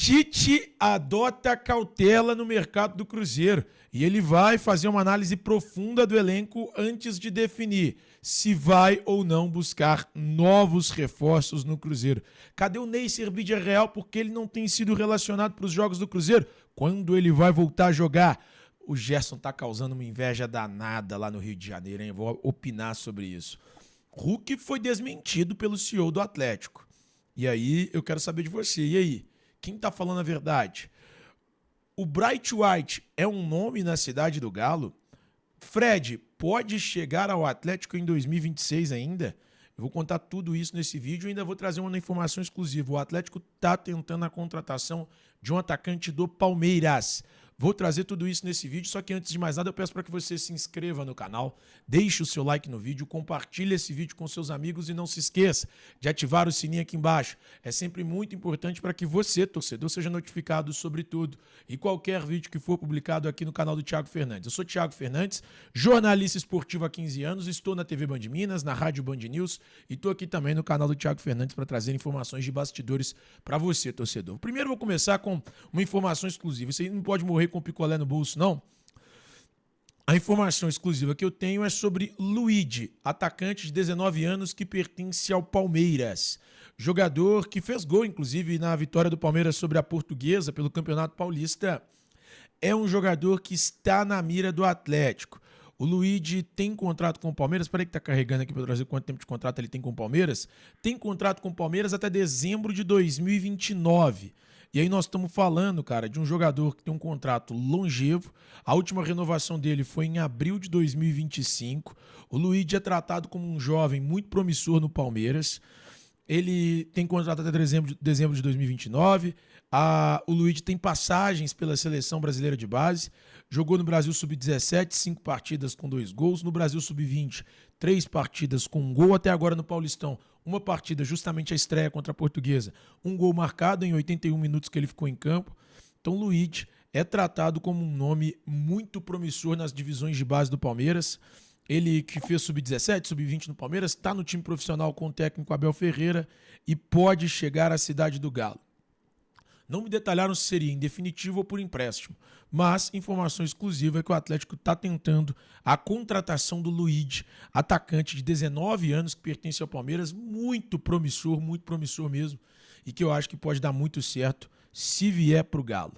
Tite adota cautela no mercado do Cruzeiro e ele vai fazer uma análise profunda do elenco antes de definir se vai ou não buscar novos reforços no Cruzeiro. Cadê o Neisser Villarreal? Porque ele não tem sido relacionado para os jogos do Cruzeiro. Quando ele vai voltar a jogar? O Gerson tá causando uma inveja danada lá no Rio de Janeiro, hein? Vou opinar sobre isso. Hulk foi desmentido pelo CEO do Atlético. E aí, eu quero saber de você. E aí? Quem tá falando a verdade? O Bright White é um nome na cidade do Galo? Fred pode chegar ao Atlético em 2026 ainda? Eu vou contar tudo isso nesse vídeo e ainda vou trazer uma informação exclusiva. O Atlético tá tentando a contratação de um atacante do Palmeiras. Vou trazer tudo isso nesse vídeo, só que antes de mais nada eu peço para que você se inscreva no canal, deixe o seu like no vídeo, compartilhe esse vídeo com seus amigos e não se esqueça de ativar o sininho aqui embaixo. É sempre muito importante para que você, torcedor, seja notificado sobre tudo e qualquer vídeo que for publicado aqui no canal do Thiago Fernandes. Eu sou Thiago Fernandes, jornalista esportivo há 15 anos, estou na TV Band Minas, na Rádio Band News e estou aqui também no canal do Thiago Fernandes para trazer informações de bastidores para você, torcedor. Primeiro vou começar com uma informação exclusiva, isso aí não pode morrer com picolé no bolso, não. A informação exclusiva que eu tenho é sobre Luigi, atacante de 19 anos que pertence ao Palmeiras. Jogador que fez gol, inclusive, na vitória do Palmeiras sobre a Portuguesa pelo Campeonato Paulista. É um jogador que está na mira do Atlético. O Luigi tem contrato com o Palmeiras. Peraí que tá carregando aqui para trazer quanto tempo de contrato ele tem com o Palmeiras. Tem contrato com o Palmeiras até dezembro de 2029. E aí nós estamos falando, cara, de um jogador que tem um contrato longevo. A última renovação dele foi em abril de 2025. O Luigi é tratado como um jovem muito promissor no Palmeiras. Ele tem contrato até dezembro de 2029. O Luigi tem passagens pela Seleção Brasileira de Base. Jogou no Brasil Sub-17, 5 partidas com 2 gols. No Brasil Sub-20, 3 partidas com 1 gol. Até agora no Paulistão, uma partida, justamente a estreia contra a Portuguesa. 1 gol marcado em 81 minutos que ele ficou em campo. Então, Luigi é tratado como um nome muito promissor nas divisões de base do Palmeiras. Ele que fez Sub-17, Sub-20 no Palmeiras, está no time profissional com o técnico Abel Ferreira e pode chegar à cidade do Galo. Não me detalharam se seria em definitivo ou por empréstimo, mas informação exclusiva é que o Atlético está tentando a contratação do Luigi, atacante de 19 anos que pertence ao Palmeiras, muito promissor mesmo, e que eu acho que pode dar muito certo se vier para o Galo.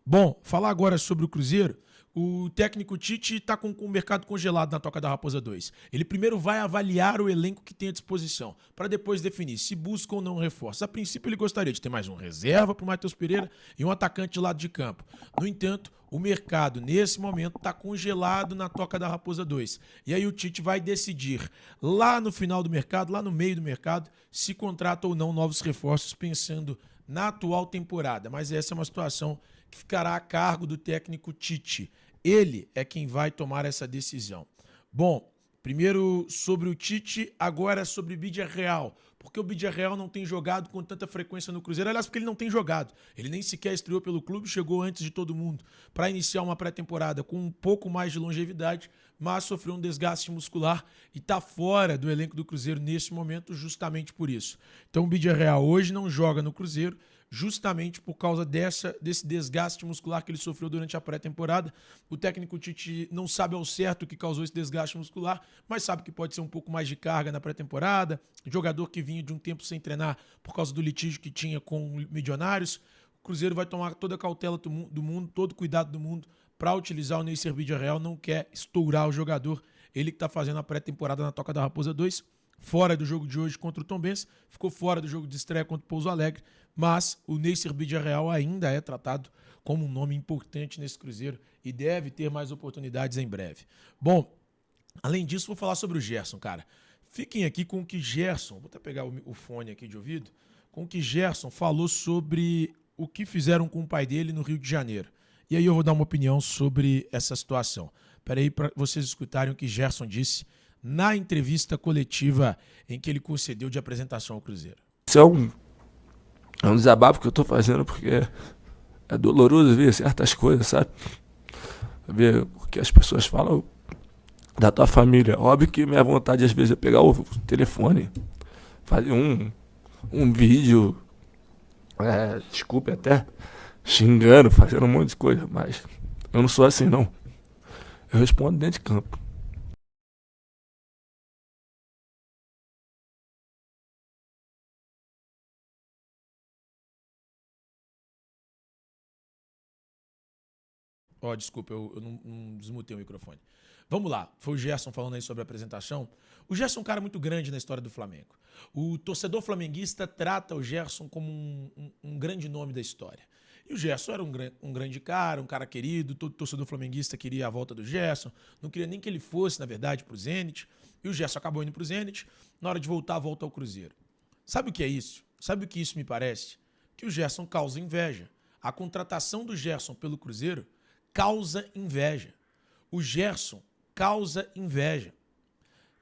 Bom, falar agora sobre o Cruzeiro. O técnico Tite está com o mercado congelado na Toca da Raposa 2. Ele primeiro vai avaliar o elenco que tem à disposição, para depois definir se busca ou não reforço. A princípio, ele gostaria de ter mais um reserva para o Matheus Pereira e um atacante de lado de campo. No entanto, o mercado, nesse momento, está congelado na Toca da Raposa 2. E aí o Tite vai decidir, lá no final do mercado, lá no meio do mercado, se contrata ou não novos reforços, pensando na atual temporada. Mas essa é uma situação que ficará a cargo do técnico Tite. Ele é quem vai tomar essa decisão. Bom, primeiro sobre o Tite, agora sobre o Villarreal. Porque o Villarreal não tem jogado com tanta frequência no Cruzeiro. Aliás, porque ele não tem jogado. Ele nem sequer estreou pelo clube, chegou antes de todo mundo para iniciar uma pré-temporada com um pouco mais de longevidade, mas sofreu um desgaste muscular e está fora do elenco do Cruzeiro nesse momento justamente por isso. Então o Villarreal hoje não joga no Cruzeiro, justamente por causa desse desgaste muscular que ele sofreu durante a pré-temporada. O técnico Tite não sabe ao certo o que causou esse desgaste muscular, mas sabe que pode ser um pouco mais de carga na pré-temporada. Jogador que vinha de um tempo sem treinar por causa do litígio que tinha com o Milionários. O Cruzeiro vai tomar toda a cautela do mundo, todo o cuidado do mundo para utilizar o Neisser Villarreal. Não quer estourar o jogador. Ele que está fazendo a pré-temporada na Toca da Raposa 2. Fora do jogo de hoje contra o Tombense, ficou fora do jogo de estreia contra o Pouso Alegre, mas o Neisser Villarreal ainda é tratado como um nome importante nesse Cruzeiro e deve ter mais oportunidades em breve. Bom, além disso, vou falar sobre o Gerson, cara. Fiquem aqui com o que Gerson, vou até pegar o fone aqui de ouvido, com o que Gerson falou sobre o que fizeram com o pai dele no Rio de Janeiro. E aí eu vou dar uma opinião sobre essa situação. Espera aí para vocês escutarem o que Gerson disse na entrevista coletiva em que ele concedeu de apresentação ao Cruzeiro. Isso é um desabafo que eu tô fazendo porque é doloroso ver certas coisas, sabe? Ver o que as pessoas falam da tua família. Óbvio que minha vontade às vezes é pegar o telefone, fazer um vídeo desculpe até, xingando, fazendo um monte de coisa, mas eu não sou assim, não. Eu respondo dentro de campo. Ó, desculpa, eu não desmutei o microfone. Vamos lá, foi o Gerson falando aí sobre a apresentação. O Gerson é um cara muito grande na história do Flamengo. O torcedor flamenguista trata o Gerson como um grande nome da história. E o Gerson era um grande cara, um cara querido, todo torcedor flamenguista queria a volta do Gerson, não queria nem que ele fosse, na verdade, pro Zenit. E o Gerson acabou indo pro Zenit, na hora de voltar, volta ao Cruzeiro. Sabe o que é isso? Sabe o que isso me parece? Que o Gerson causa inveja. A contratação do Gerson pelo Cruzeiro causa inveja. O Gerson causa inveja.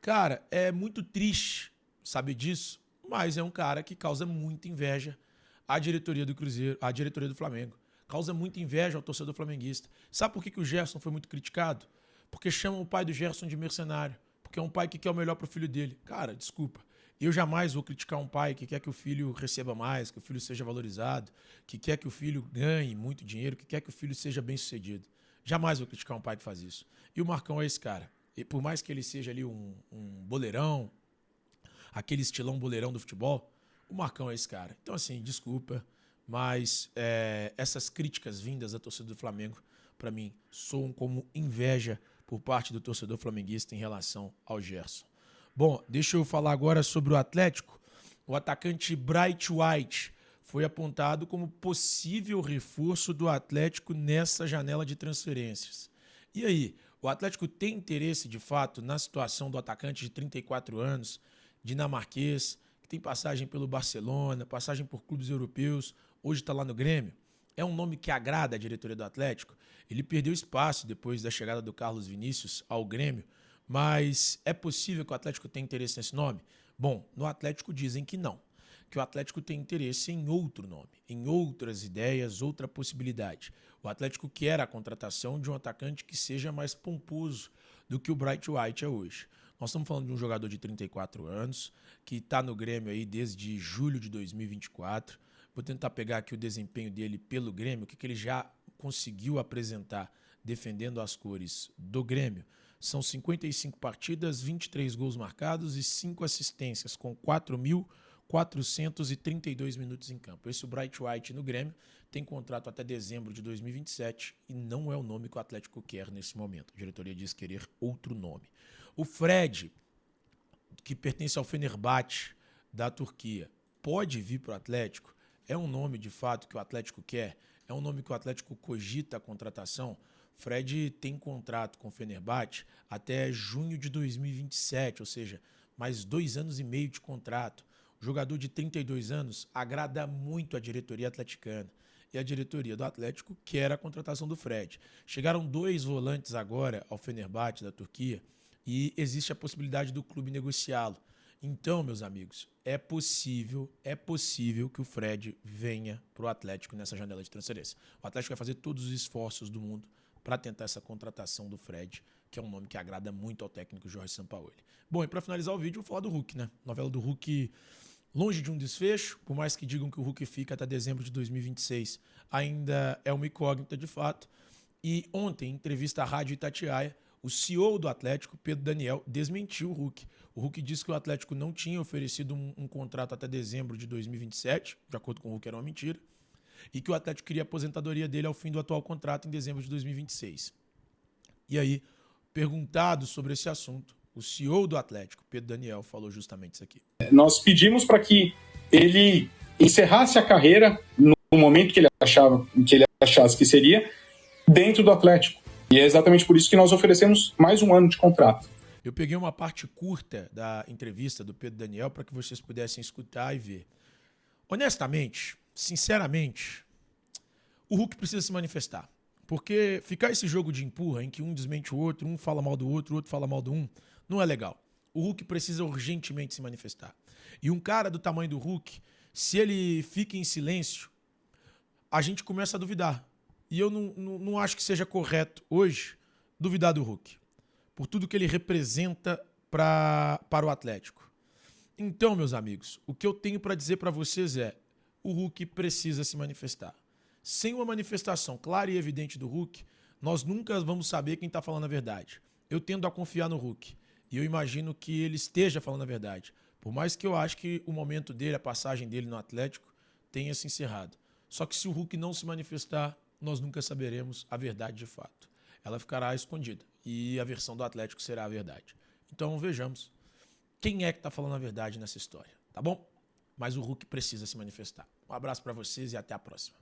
Cara, é muito triste saber disso, mas é um cara que causa muita inveja à diretoria do Cruzeiro, à diretoria do Flamengo. Causa muita inveja ao torcedor flamenguista. Sabe por que o Gerson foi muito criticado? Porque chamam o pai do Gerson de mercenário. Porque é um pai que quer o melhor pro filho dele. Cara, desculpa. Eu jamais vou criticar um pai que quer que o filho receba mais, que o filho seja valorizado, que quer que o filho ganhe muito dinheiro, que quer que o filho seja bem-sucedido. Jamais vou criticar um pai que faz isso. E o Marcão é esse cara. E por mais que ele seja ali um boleirão, aquele estilão boleirão do futebol, o Marcão é esse cara. Então, assim, desculpa, mas essas críticas vindas da torcida do Flamengo, para mim, soam como inveja por parte do torcedor flamenguista em relação ao Gerson. Bom, deixa eu falar agora sobre o Atlético. O atacante Bright White foi apontado como possível reforço do Atlético nessa janela de transferências. E aí, o Atlético tem interesse, de fato, na situação do atacante de 34 anos, dinamarquês, que tem passagem pelo Barcelona, passagem por clubes europeus, hoje está lá no Grêmio? É um nome que agrada a diretoria do Atlético? Ele perdeu espaço depois da chegada do Carlos Vinícius ao Grêmio, mas é possível que o Atlético tenha interesse nesse nome? Bom, no Atlético dizem que não, que o Atlético tem interesse em outro nome, em outras ideias, outra possibilidade. O Atlético quer a contratação de um atacante que seja mais pomposo do que o Bright White é hoje. Nós estamos falando de um jogador de 34 anos, que está no Grêmio aí desde julho de 2024. Vou tentar pegar aqui o desempenho dele pelo Grêmio, o que ele já conseguiu apresentar defendendo as cores do Grêmio. São 55 partidas, 23 gols marcados e 5 assistências, com 4.432 minutos em campo. Esse é o Bright White no Grêmio, tem contrato até dezembro de 2027 e não é o nome que o Atlético quer nesse momento. A diretoria diz querer outro nome. O Fred, que pertence ao Fenerbahçe da Turquia, pode vir para o Atlético? É um nome, de fato, que o Atlético quer? É um nome que o Atlético cogita a contratação? Fred tem contrato com o Fenerbahçe até junho de 2027, ou seja, mais 2 anos e meio de contrato. O jogador de 32 anos agrada muito a diretoria atleticana. E a diretoria do Atlético quer a contratação do Fred. Chegaram 2 volantes agora ao Fenerbahçe da Turquia e existe a possibilidade do clube negociá-lo. Então, meus amigos, é possível que o Fred venha para o Atlético nessa janela de transferência. O Atlético vai fazer todos os esforços do mundo para tentar essa contratação do Fred, que é um nome que agrada muito ao técnico Jorge Sampaoli. Bom, e para finalizar o vídeo, vou falar do Hulk, né? Novela do Hulk longe de um desfecho, por mais que digam que o Hulk fica até dezembro de 2026, ainda é uma incógnita de fato. E ontem, em entrevista à Rádio Itatiaia, o CEO do Atlético, Pedro Daniel, desmentiu o Hulk. O Hulk disse que o Atlético não tinha oferecido um contrato até dezembro de 2027, de acordo com o Hulk era uma mentira, e que o Atlético queria a aposentadoria dele ao fim do atual contrato em dezembro de 2026. E aí, perguntado sobre esse assunto, o CEO do Atlético, Pedro Daniel, falou justamente isso aqui. Nós pedimos para que ele encerrasse a carreira no momento que ele achasse que seria dentro do Atlético. E é exatamente por isso que nós oferecemos mais um ano de contrato. Eu peguei uma parte curta da entrevista do Pedro Daniel para que vocês pudessem escutar e ver. Honestamente, sinceramente, o Hulk precisa se manifestar. Porque ficar esse jogo de empurra em que um desmente o outro, um fala mal do outro, o outro fala mal do um, não é legal. O Hulk precisa urgentemente se manifestar. E um cara do tamanho do Hulk, se ele fica em silêncio, a gente começa a duvidar. E eu não acho que seja correto hoje duvidar do Hulk, por tudo que ele representa para o Atlético. Então, meus amigos, o que eu tenho para dizer para vocês é: o Hulk precisa se manifestar. Sem uma manifestação clara e evidente do Hulk, nós nunca vamos saber quem está falando a verdade. Eu tendo a confiar no Hulk e eu imagino que ele esteja falando a verdade. Por mais que eu acho que o momento dele, a passagem dele no Atlético tenha se encerrado. Só que se o Hulk não se manifestar, nós nunca saberemos a verdade de fato. Ela ficará escondida e a versão do Atlético será a verdade. Então vejamos quem é que está falando a verdade nessa história, tá bom? Mas o Hulk precisa se manifestar. Um abraço para vocês e até a próxima.